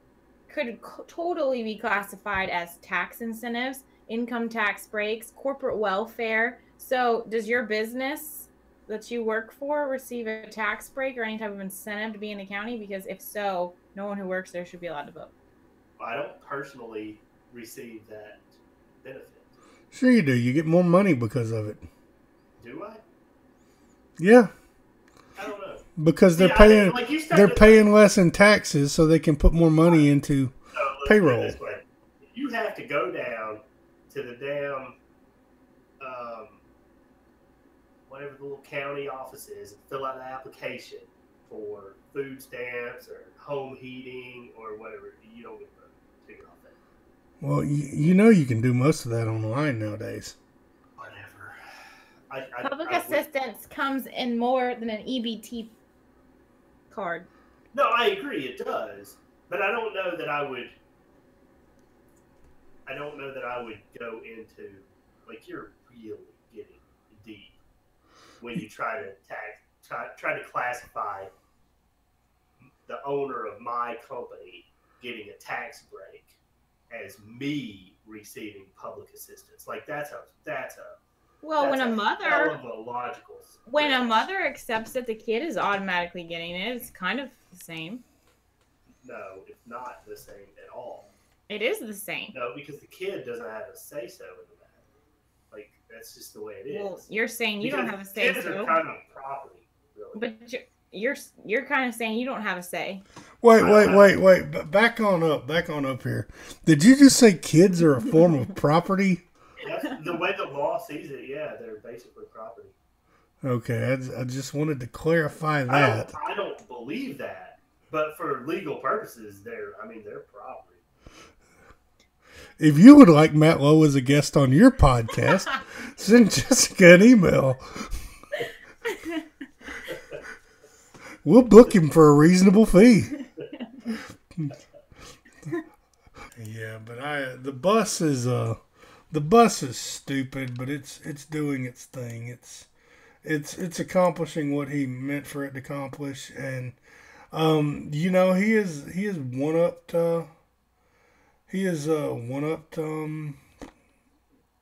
could totally be classified as tax incentives, income tax breaks, corporate welfare. So does your business that you work for receive a tax break or any type of incentive to be in the county? Because if so, no one who works there should be allowed to vote. I don't personally receive that benefit. Sure you do. You get more money because of it. Do I? Yeah. I don't know. Because they're See, paying like they're paying less in taxes, so they can put more money into payroll. This way. You have to go down to the damn whatever the little county office is and fill out an application for food stamps or home heating or whatever. You don't get to figure off that. Well, you know you can do most of that online nowadays. Whatever. Public assistance comes in more than an EBT card. No, I agree, it does. But I don't know that I would go into, like, you're really getting deep when you try to classify the owner of my company getting a tax break as me receiving public assistance. Like that's a Well, when a hell of a logical when a stretch. mother accepts that the kid is automatically getting it, it's kind of the same. No, it's not the same at all. It is the same. No, because the kid doesn't have a say so in the matter. Like that's just the way it is. Well, you're saying you don't have a say Kids are so, kind of property, really. but you're kind of saying you don't have a say. Wait. Back on up here. Did you just say kids are a form of property? That's the way the law sees it. Yeah, they're basically property. Okay, I just wanted to clarify that. I don't believe that, but for legal purposes, they're property. If you would like Matt Lowe as a guest on your podcast, send Jessica an email. We'll book him for a reasonable fee. Yeah, but the bus is stupid, but it's doing its thing. It's accomplishing what he meant for it to accomplish, and he is one upped. He is one upped. Brian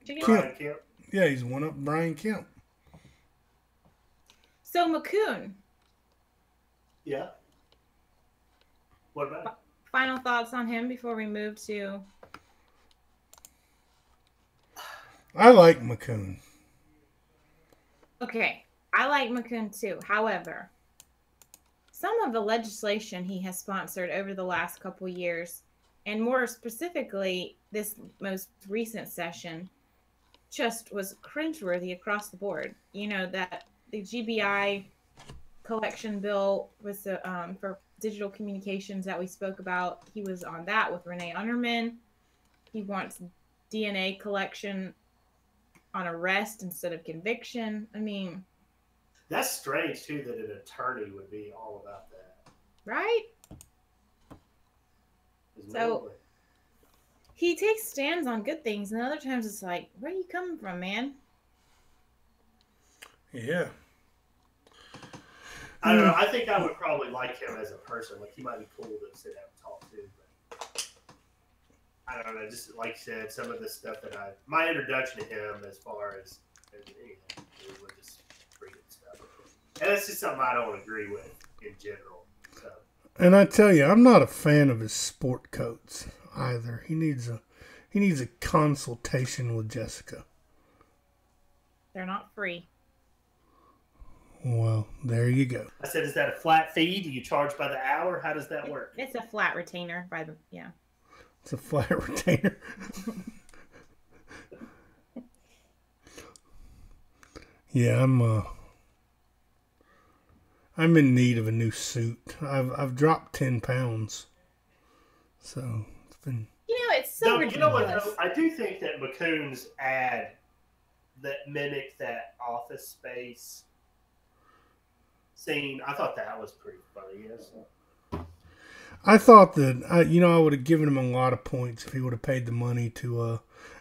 Kemp. Yeah, he's one up Brian Kemp. So McCoon. Yeah. What about it? Final thoughts on him before we move to. I like McCoon. Okay, I like McCoon too. However, some of the legislation he has sponsored over the last couple years, and more specifically this most recent session, just was cringeworthy across the board. You know, that the GBI collection bill was for digital communications that we spoke about. He was on that with Renee Unterman. He wants DNA collection on arrest instead of conviction. I mean, that's strange too that an attorney would be all about that. Right? So he takes stands on good things, and other times it's like, where are you coming from, man? Yeah. I don't know. I think I would probably like him as a person. Like he might be cool to sit down and talk to. But I don't know. Just like you said, some of the stuff that my introduction to him, as far as anything, was just freaking stuff, and that's just something I don't agree with in general. So. And I tell you, I'm not a fan of his sport coats either. He needs a consultation with Jessica. They're not free. Well, there you go. I said, is that a flat fee? Do you charge by the hour? How does that work? It's a flat retainer by the It's a flat retainer. Yeah, I'm in need of a new suit. I've dropped 10 pounds. So it's been. It's so ridiculous. You know what? Though? I do think that McCoon's ad that mimicked that Office Space scene, I thought that was pretty funny. Yes. I thought that I would have given him a lot of points if he would have paid the money to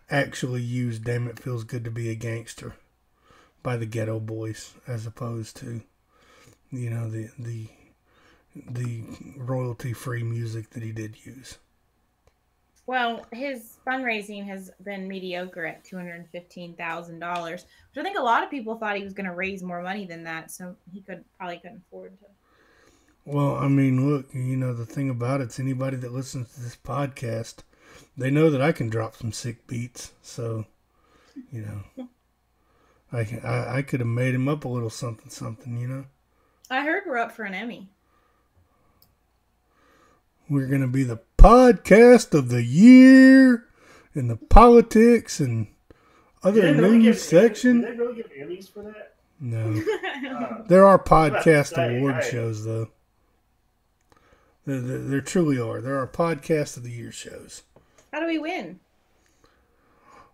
actually use "Damn It Feels Good to Be a Gangster" by the Ghetto Boys, as opposed to the royalty-free music that he did use. Well, his fundraising has been mediocre at $215,000, which I think a lot of people thought he was going to raise more money than that, so he probably couldn't afford to. Well, I mean, look, the thing about it's anybody that listens to this podcast, they know that I can drop some sick beats, so I could have made him up a little something. I heard we're up for an Emmy. We're going to be the podcast of the year in the politics and other news section. Did they really give Emmys for that? No. There are podcast award shows, though. There truly are. There are podcast of the year shows. How do we win?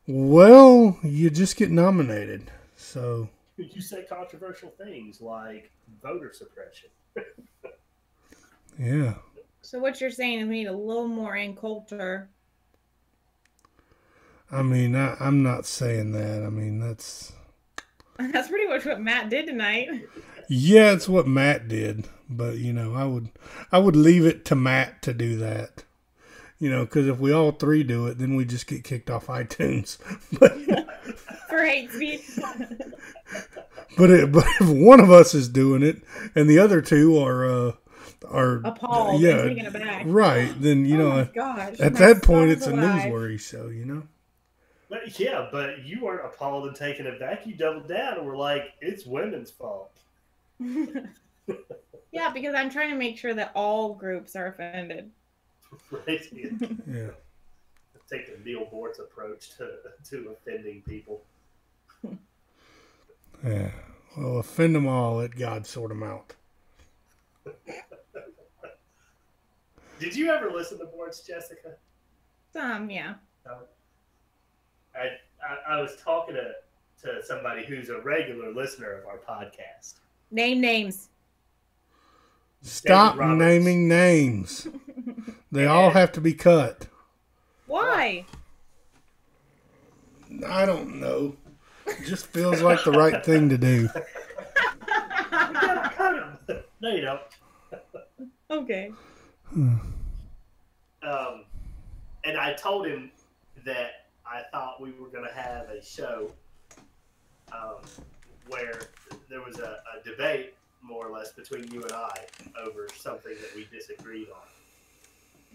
Well, you just get nominated. So you say controversial things like voter suppression. Yeah. So what you're saying is we need a little more in culture. I mean, I'm not saying that. I mean, that's pretty much what Matt did tonight. Yeah, it's what Matt did. But, I would leave it to Matt to do that. Because if we all three do it, then we just get kicked off iTunes. For hate speech. But if one of us is doing it and the other two are appalled and taken aback. Right, then, oh my gosh, at that point it's a newsworthy show, But you weren't appalled and taken aback. You doubled down and were like, it's women's fault. Yeah, because I'm trying to make sure that all groups are offended. Right. Yeah. Take the Neil Bortz approach to offending people. Yeah. Well, offend them all, let God sort them out. Did you ever listen to Bortz, Jessica? Yeah. I was talking to somebody who's a regular listener of our podcast. Name names. Stop naming names. They all have to be cut. Why? I don't know. It just feels like the right thing to do. No, you don't. Okay. And I told him that I thought we were going to have a show where there was a debate, more or less, between you and I over something that we disagreed on.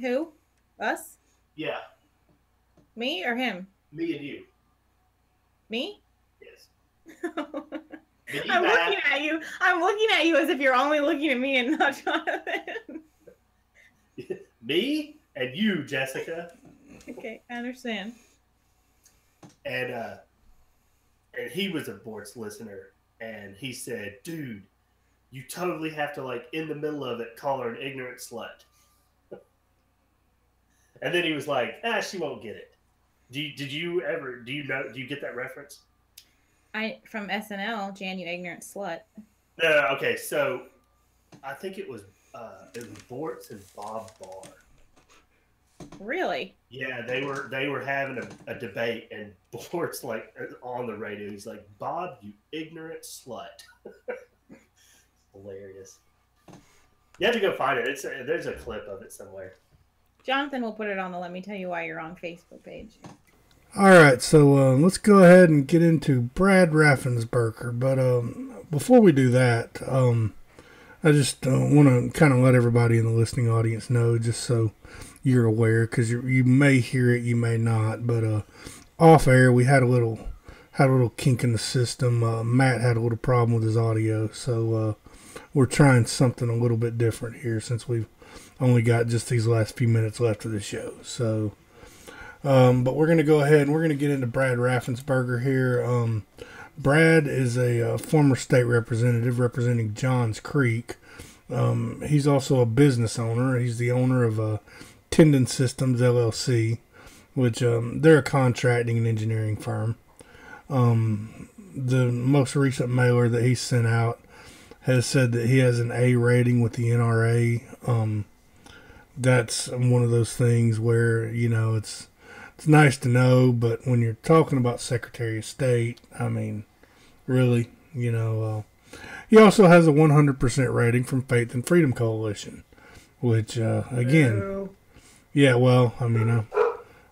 Who? Us? Yeah. Me or him? Me and you. Me? Yes. I'm looking at you. I'm looking at you as if you're only looking at me and not Jonathan. Me and you, Jessica. Okay, I understand. And he was a Bortz listener, and he said, "Dude, you totally have to, in the middle of it, call her an ignorant slut." And then he was like, she won't get it. Do you get that reference? From SNL, Jan, you ignorant slut. No, okay, so I think it was Bortz and Bob Barr. Really? Yeah, they were having a debate, and Bortz, on the radio, he's like, "Bob, you ignorant slut." Hilarious. You have to go find it. There's a clip of it somewhere. Jonathan will put it on the Let Me Tell You Why You're Wrong Facebook page. All right, so let's go ahead and get into Brad Raffensperger. But before we do that, I just want to kind of let everybody in the listening audience know, just so you're aware, because you may hear it, you may not. But off air, we had a little kink in the system. Matt had a little problem with his audio, so we're trying something a little bit different here since we've only got just these last few minutes left of the show. So, but we're going to go ahead and we're going to get into Brad Raffensperger here. Brad is a former state representative representing Johns Creek. He's also a business owner. He's the owner of Tendon Systems LLC, which they're a contracting and engineering firm. The most recent mailer that he sent out has said that he has an A rating with the NRA. That's one of those things where, you know, it's nice to know, but when you're talking about Secretary of State, I mean, really, you know, he also has a 100% rating from Faith and Freedom Coalition, which, again, yeah, well, I mean,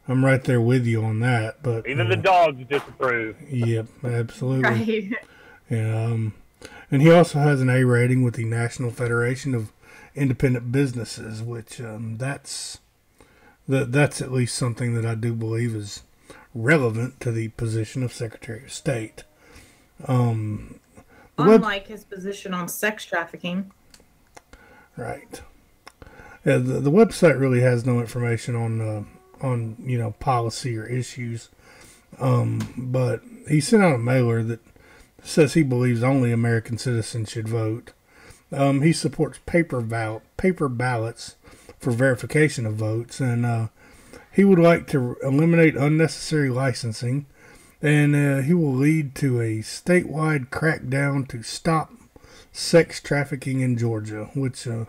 I'm right there with you on that, but even the dogs disapprove. Yep, absolutely. Right. Yeah, and he also has an A rating with the National Federation of Independent Businesses, which that's at least something that I do believe is relevant to the position of Secretary of State. Unlike his position on sex trafficking. Right. Yeah, the website really has no information on you know, policy or issues, but he sent out a mailer that says he believes only American citizens should vote. He supports paper ballots for verification of votes, and he would like to eliminate unnecessary licensing, and he will lead to a statewide crackdown to stop sex trafficking in Georgia, which, of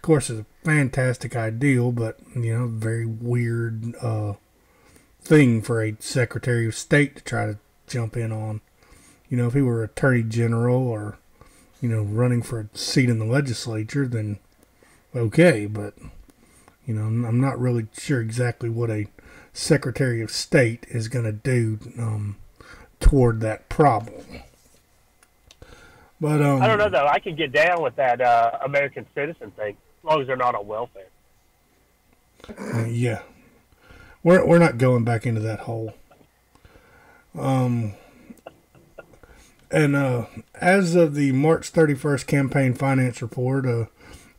course, is a fantastic ideal, but, you know, very weird thing for a Secretary of State to try to jump in on. You know, if he were Attorney General or, you know, running for a seat in the legislature, then okay, but, you know, I'm not really sure exactly what a Secretary of State is going to do toward that problem. But I don't know, though. I can get down with that American citizen thing, as long as they're not on welfare. Yeah. We're not going back into that hole. And as of the March 31st campaign finance report,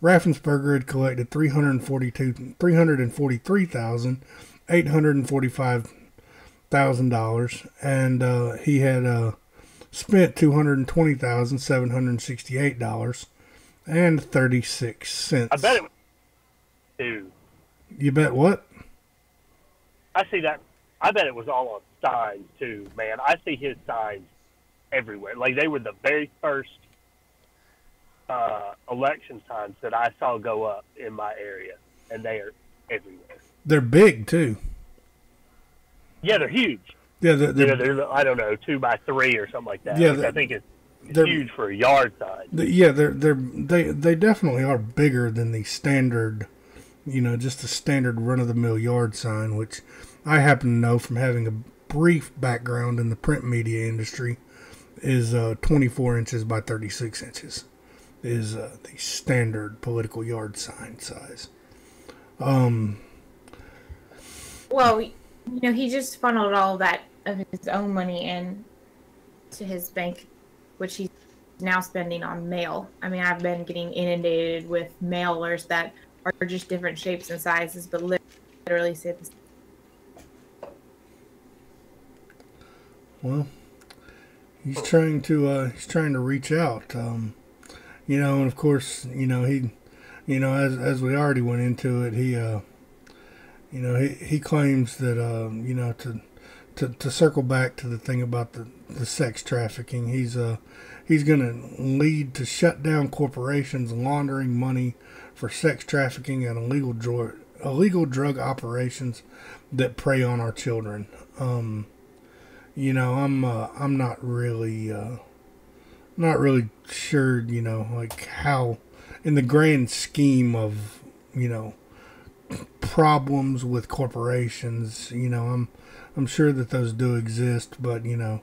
Raffensperger had collected $343,845, and he had spent $220,768.36. I bet it was two. You bet what? I see that. I bet it was all on signs, too, man. I see his signs everywhere. Like, they were the very first election signs that I saw go up in my area, and they are everywhere. They're big, too. Yeah, they're huge. Yeah, they're I don't know, 2 by 3 or something like that. Yeah, I think it's huge for a yard sign. They definitely are bigger than the standard, you know, just the standard run-of-the-mill yard sign, which I happen to know from having a brief background in the print media industry is 24 inches by 36 inches is the standard political yard sign size. Well, you know, he just funneled all that of his own money in to his bank, which he's now spending on mail. I mean, I've been getting inundated with mailers that are just different shapes and sizes, but literally say the same. Well, he's trying to reach out, you know, and of course, you know, as we already went into it, he claims that, you know, to circle back to the thing about the sex trafficking, he's going to lead to shut down corporations laundering money for sex trafficking and illegal drug operations that prey on our children. You know, I'm not really sure, you know, like how, in the grand scheme of, you know, problems with corporations, you know, I'm sure that those do exist, but, you know,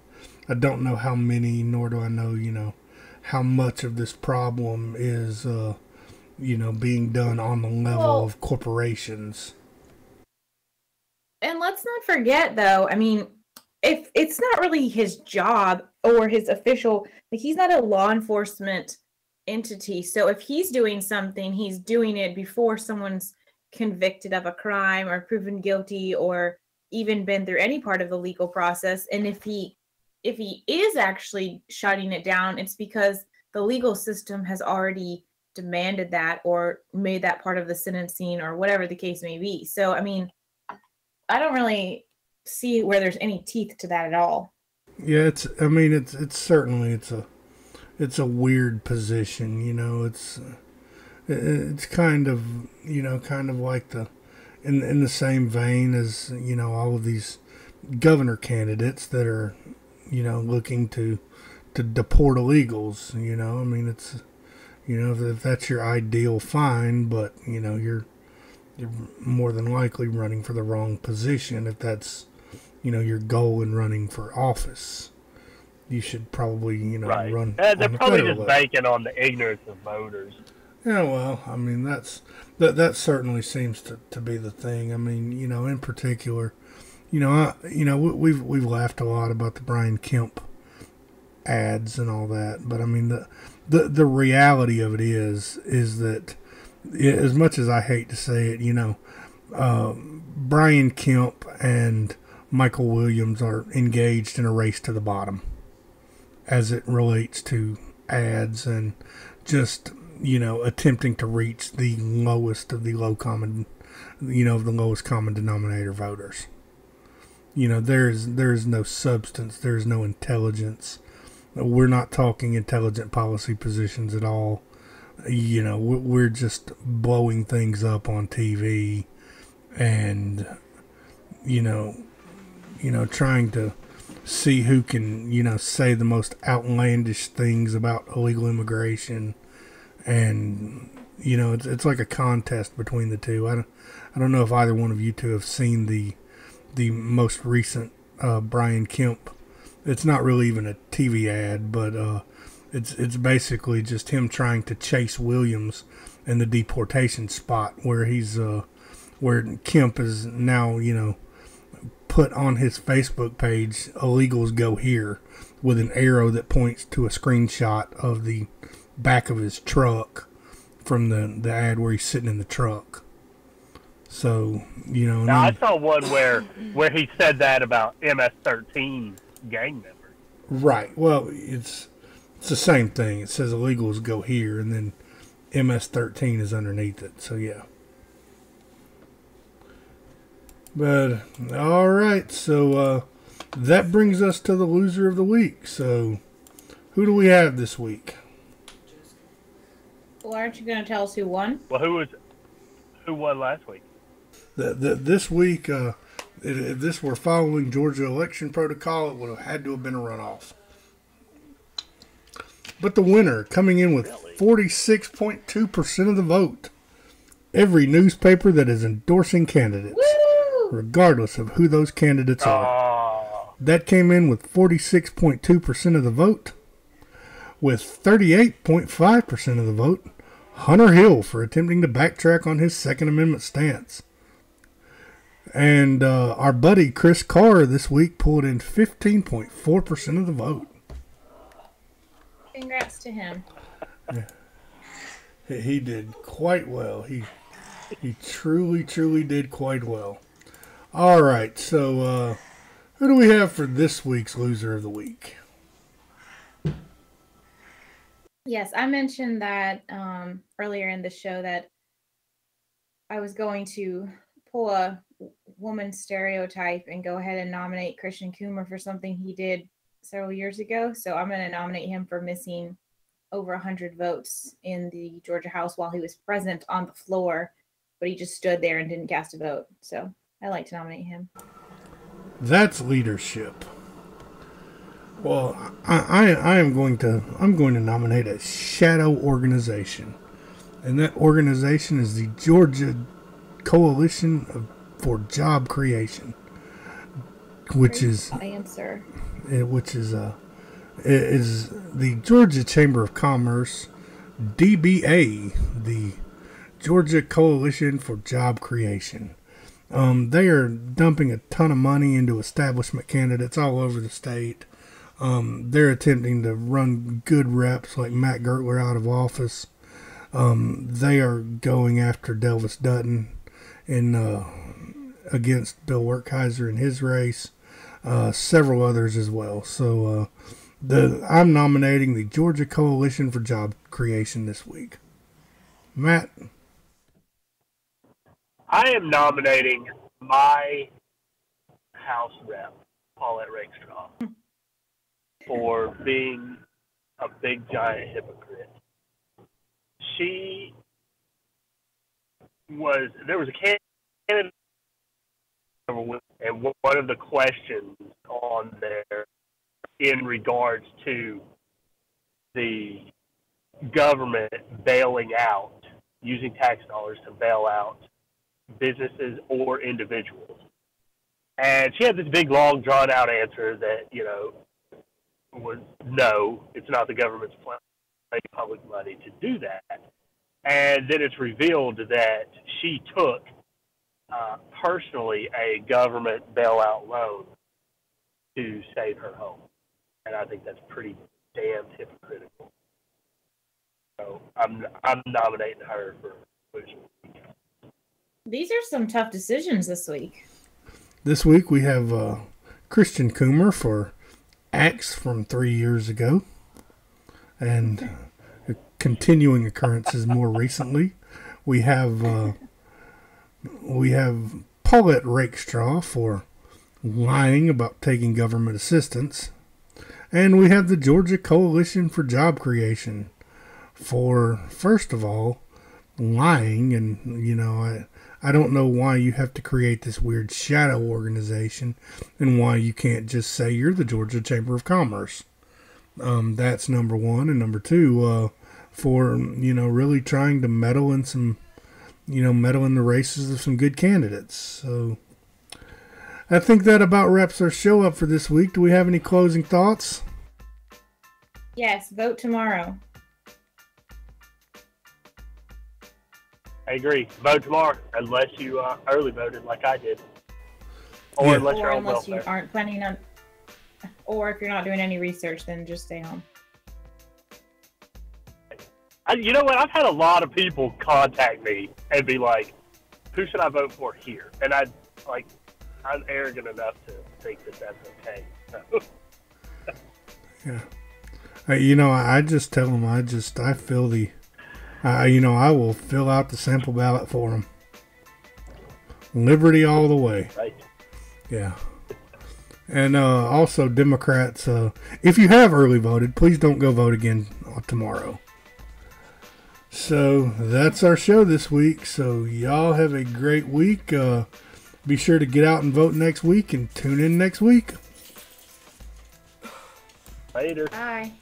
I don't know how many, nor do I know, you know, how much of this problem is, you know, being done on the level of corporations. And let's not forget, though, I mean, if it's not really his job or his official, like, he's not a law enforcement entity. So if he's doing something, he's doing it before someone's convicted of a crime or proven guilty or even been through any part of the legal process. And if he is actually shutting it down, it's because the legal system has already demanded that or made that part of the sentencing or whatever the case may be. So, I mean, I don't really see where there's any teeth to that at all. Yeah, it's certainly it's a weird position, you know. It's kind of, you know, kind of like in the same vein as, you know, all of these governor candidates that are, you know, looking to deport illegals, you know. I mean, it's, you know, if that's your ideal, fine, but, you know, you're more than likely running for the wrong position if that's, you know, your goal in running for office. You should probably, you know, run. They're probably just banking on the ignorance of voters. Yeah, well, I mean, that certainly seems to be the thing. I mean, you know, in particular, you know, we've laughed a lot about the Brian Kemp ads and all that, but I mean, the reality of it is that, as much as I hate to say it, you know, Brian Kemp and Michael Williams are engaged in a race to the bottom as it relates to ads and just, you know, attempting to reach the lowest of the lowest common denominator voters. You know, there's no substance, there's no intelligence. We're not talking intelligent policy positions at all. You know, we're just blowing things up on TV and, you know, trying to see who can, you know, say the most outlandish things about illegal immigration. And, you know, it's like a contest between the two. I don't know if either one of you two have seen the most recent Brian Kemp. It's not really even a TV ad, but it's basically just him trying to chase Williams in the deportation spot where where Kemp is now, you know, put on his Facebook page, illegals go here, with an arrow that points to a screenshot of the back of his truck from the ad where he's sitting in the truck. So, you know. Now, I saw one where he said that about MS-13 gang members. Right. Well, it's the same thing. It says illegals go here, and then MS-13 is underneath it. So, yeah. But, all right. So, that brings us to the loser of the week. So, who do we have this week? Well, aren't you going to tell us who won? Well, who won last week? This week, if this were following Georgia election protocol, it would have had to have been a runoff. But the winner, coming in with 46.2% of the vote, every newspaper that is endorsing candidates, regardless of who those candidates are. That came in with 46.2% of the vote, with 38.5% of the vote, Hunter Hill for attempting to backtrack on his Second Amendment stance. And our buddy Chris Carr this week pulled in 15.4% of the vote. Congrats to him. Yeah. He did quite well. He truly, truly did quite well. All right, so who do we have for this week's loser of the week? Yes, I mentioned that earlier in the show that I was going to pull a woman stereotype and go ahead and nominate Christian Coomer for something he did several years ago. So I'm going to nominate him for missing over 100 votes in the Georgia House while he was present on the floor, but he just stood there and didn't cast a vote. So I like to nominate him. That's leadership. Well, I'm going to nominate a shadow organization, and that organization is the Georgia Coalition for Job Creation, which is the Georgia Chamber of Commerce, DBA, the Georgia Coalition for Job Creation. They are dumping a ton of money into establishment candidates all over the state. They're attempting to run good reps like Matt Gertler out of office. They are going after Delvis Dutton against Bill Werkheiser in his race. Several others as well. So I'm nominating the Georgia Coalition for Job Creation this week. Matt? I am nominating my House rep, Paulette Rakestraw, for being a big, giant hypocrite. There was a candidate, and one of the questions on there in regards to the government bailing out, using tax dollars to bail out businesses or individuals. And she had this big, long, drawn-out answer that, was no, it's not the government's plan to pay public money to do that. And then it's revealed that she took personally a government bailout loan to save her home. And I think that's pretty damn hypocritical. So I'm nominating her for Bush. These are some tough decisions this week. This week we have Christian Coomer for acts from 3 years ago, and continuing occurrences more recently. We have Paulette Rakestraw for lying about taking government assistance, and we have the Georgia Coalition for Job Creation for, first of all, lying. And I don't know why you have to create this weird shadow organization and why you can't just say you're the Georgia Chamber of Commerce. That's number one. And number two, for, really trying to meddle in the races of some good candidates. So I think that about wraps our show up for this week. Do we have any closing thoughts? Yes, vote tomorrow. I agree. Vote tomorrow, unless you early voted like I did, or unless you're on welfare. You aren't planning on, or if you're not doing any research, then just stay home. You know what? I've had a lot of people contact me and be like, "Who should I vote for here?" And I'm arrogant enough to think that that's okay. Yeah. I just tell them I feel the. I will fill out the sample ballot for them. Liberty all the way. Right. Yeah. And also, Democrats, if you have early voted, please don't go vote again tomorrow. So, that's our show this week. So, y'all have a great week. Be sure to get out and vote next week and tune in next week. Later. Bye.